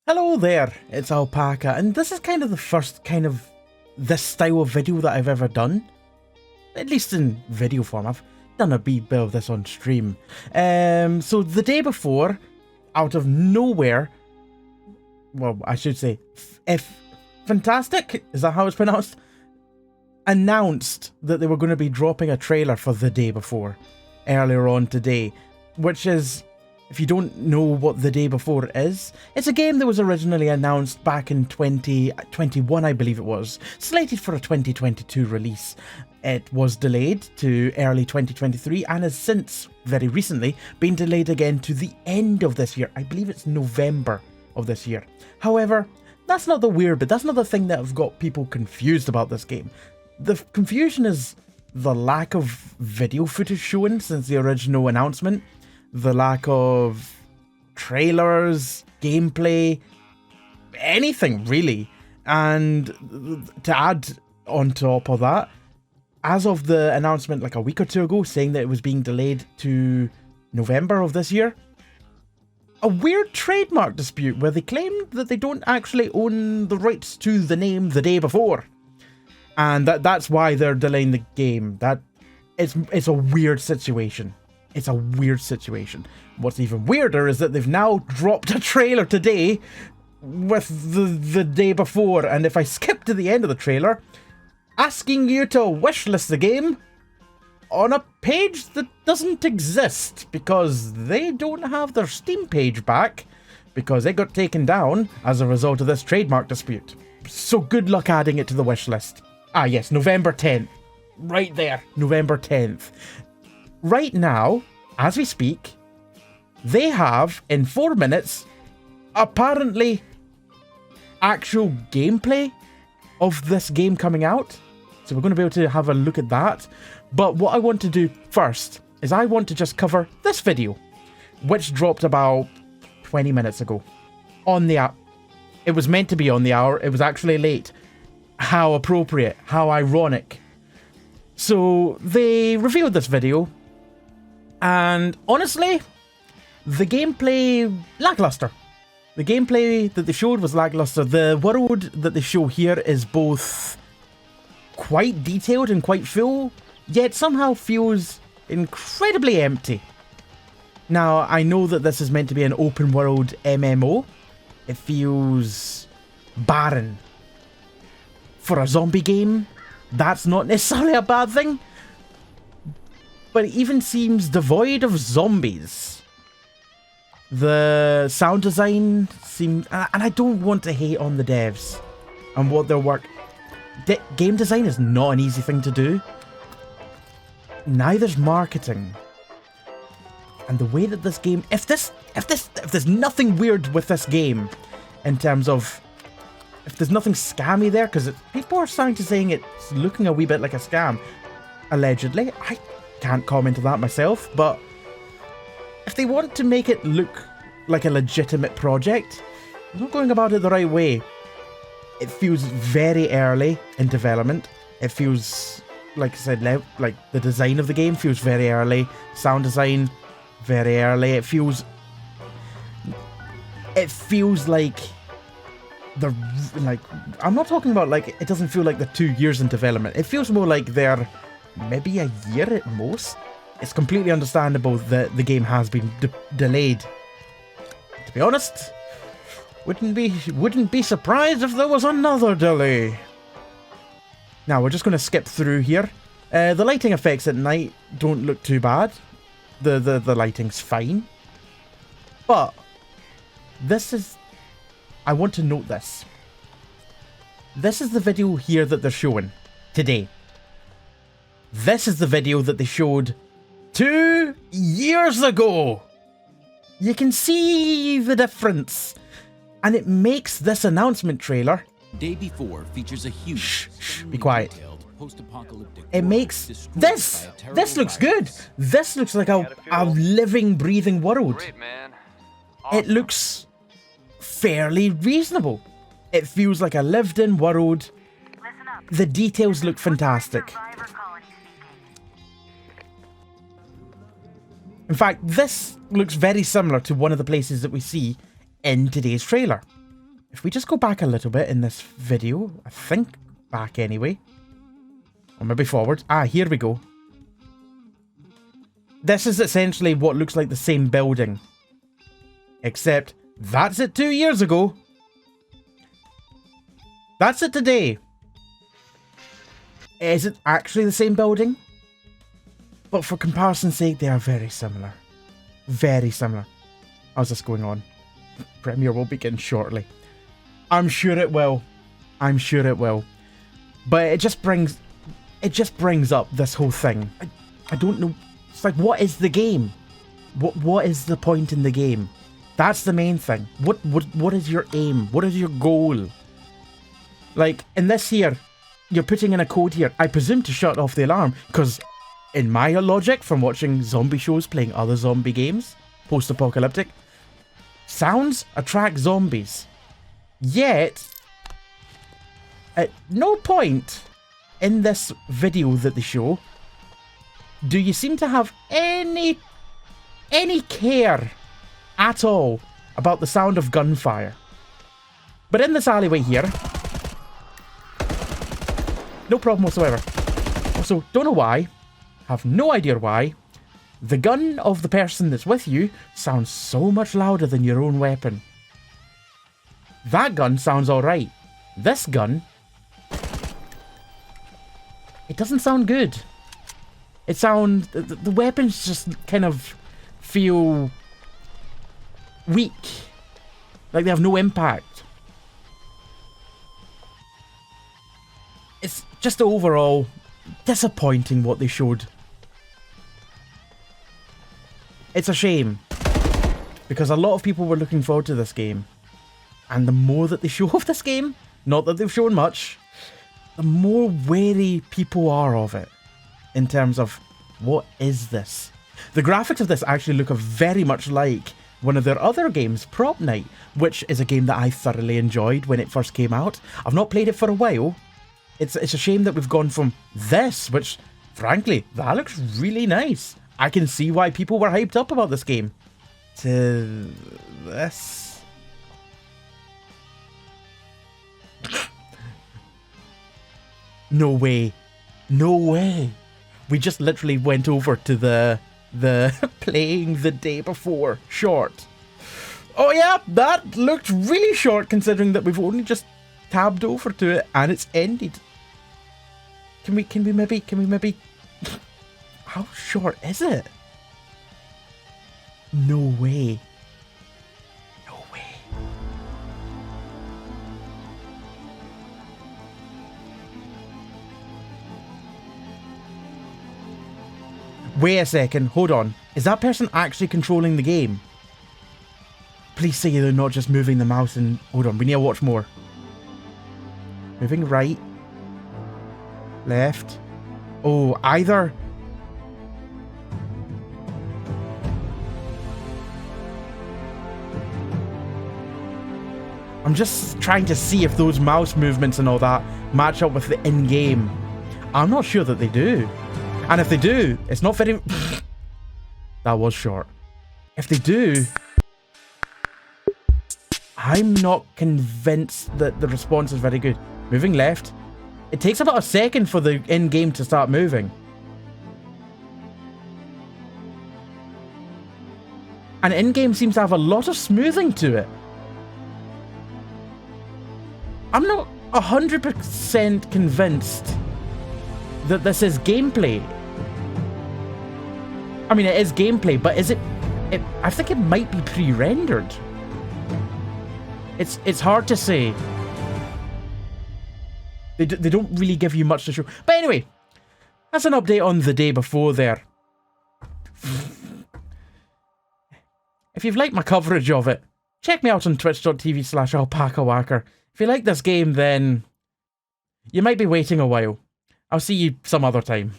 Hello there, it's Alpaca, and this is kind of the first kind of this style of video that I've ever done. At least in video form. I've done a wee bit of this on stream. So the day before, out of nowhere, well, I should say, Fantastic, is that how it's pronounced? Announced that they were going to be dropping a trailer for the day before, earlier on today, which is, if you don't know what the day before is, it's a game that was originally announced back in 2021, I believe it was, slated for a 2022 release. It was delayed to early 2023 and has since, very recently, been delayed again to the end of this year. I believe it's November of this year. However, that's not the weird bit. That's not the thing that have got people confused about this game. The confusion is the lack of video footage shown since the original announcement. The lack of trailers, gameplay, anything really. And to add on top of that, as of the announcement like a week or two ago saying that it was being delayed to November of this year, a weird trademark dispute where they claim that they don't actually own the rights to the name The Day Before. And that's why they're delaying the game. It's a weird situation. It's a weird situation. What's even weirder is that they've now dropped a trailer today with the day before. And if I skip to the end of the trailer, asking you to wishlist the game on a page that doesn't exist because they don't have their Steam page back because it got taken down as a result of this trademark dispute. So good luck adding it to the wishlist. Ah yes, November 10th. Right there, November 10th. Right now, as we speak, they have, in 4 minutes, apparently actual gameplay of this game coming out. So we're going to be able to have a look at that. But what I want to do first is I want to just cover this video, which dropped about 20 minutes ago on the app. It was meant to be on the hour. It was actually late. How appropriate. How ironic. So they revealed this video. And honestly, the gameplay lackluster. The gameplay that they showed was lackluster. The world that they show here is both quite detailed and quite full, yet somehow feels incredibly empty. Now, I know that this is meant to be an open world MMO. It feels barren. For a zombie game, that's not necessarily a bad thing. But it even seems devoid of zombies. The sound design seems... And I don't want to hate on the devs and what their work... Game design is not an easy thing to do. Neither's marketing. And the way that this game... If there's nothing weird with this game, in terms of... If there's nothing scammy there, because people are starting to saying it's looking a wee bit like a scam. Allegedly. I can't comment on that myself, but if they want to make it look like a legitimate project, they're not going about it the right way. It feels very early in development. It feels, like I said, like the design of the game feels very early. Sound design, very early. It feels like they're like, I'm not talking about like, it doesn't feel like they're 2 years in development. It feels more like they're maybe a year at most. It's completely understandable that the game has been delayed. To be honest, wouldn't be surprised if there was another delay. Now we're just going to skip through here. The lighting effects at night don't look too bad. The lighting's fine. But this is... I want to note this. This is the video here that they're showing today. This is the video that they showed 2 years ago. You can see the difference. And it makes this announcement trailer... Day Before features a huge... Shh, be quiet. It makes... This looks good. This looks like a living, breathing world. Great, man. Awesome. It looks fairly reasonable. It feels like a lived-in world. The details look fantastic. In fact, this looks very similar to one of the places that we see in today's trailer. if we just go back a little bit in this video, I think back anyway, or maybe forward. Here we go. This is essentially what looks like the same building, except that's it 2 years ago. That's it today. Is it actually the same building? But for comparison's sake, they are very similar. Very similar. How's this going on? Premiere will begin shortly. I'm sure it will. I'm sure it will. But it just brings up this whole thing. I don't know. It's like, what is the game? What is the point in the game? That's the main thing. What is your aim? What is your goal? Like, in this here, you're putting in a code here, I presume to shut off the alarm, because in my logic from watching zombie shows playing other zombie games, post-apocalyptic, sounds attract zombies. Yet, at no point in this video that they show do you seem to have any care at all about the sound of gunfire. But in this alleyway here, no problem whatsoever. Also, don't know why, have no idea why, the gun of the person that's with you sounds so much louder than your own weapon. That gun sounds alright. This gun, it doesn't sound good. It sounds... The weapons just kind of feel weak. Like they have no impact. It's just overall disappointing what they showed. It's a shame. Because a lot of people were looking forward to this game. And the more that they show of this game, not that they've shown much, the more wary people are of it. In terms of, what is this? The graphics of this actually look very much like one of their other games, Prop Night, which is a game that I thoroughly enjoyed when it first came out. I've not played it for a while. It's a shame that we've gone from this, which, frankly, that looks really nice. I can see why people were hyped up about this game. To this. No way. No way. We just literally went over to the playing the day before short. Oh yeah, that looked really short considering that we've only just tabbed over to it and it's ended. Can we maybe how short is it? No way. No way. Wait a second, hold on. Is that person actually controlling the game? Please say they're not just moving the mouse and... Hold on, we need to watch more. Moving right. Left. Oh, either... I'm just trying to see if those mouse movements and all that match up with the in-game. I'm not sure that they do. And if they do, it's not very... That was short. If they do, I'm not convinced that the response is very good. Moving left. It takes about a second for the in-game to start moving. And in-game seems to have a lot of smoothing to it. I'm not 100% convinced that this is gameplay. I mean, it is gameplay, but is it... I think it might be pre-rendered. It's hard to say. They don't really give you much to show. But anyway, that's an update on the day before there. If you've liked my coverage of it, check me out on twitch.tv/alpacawhacker. If you like this game, then you might be waiting a while. I'll see you some other time.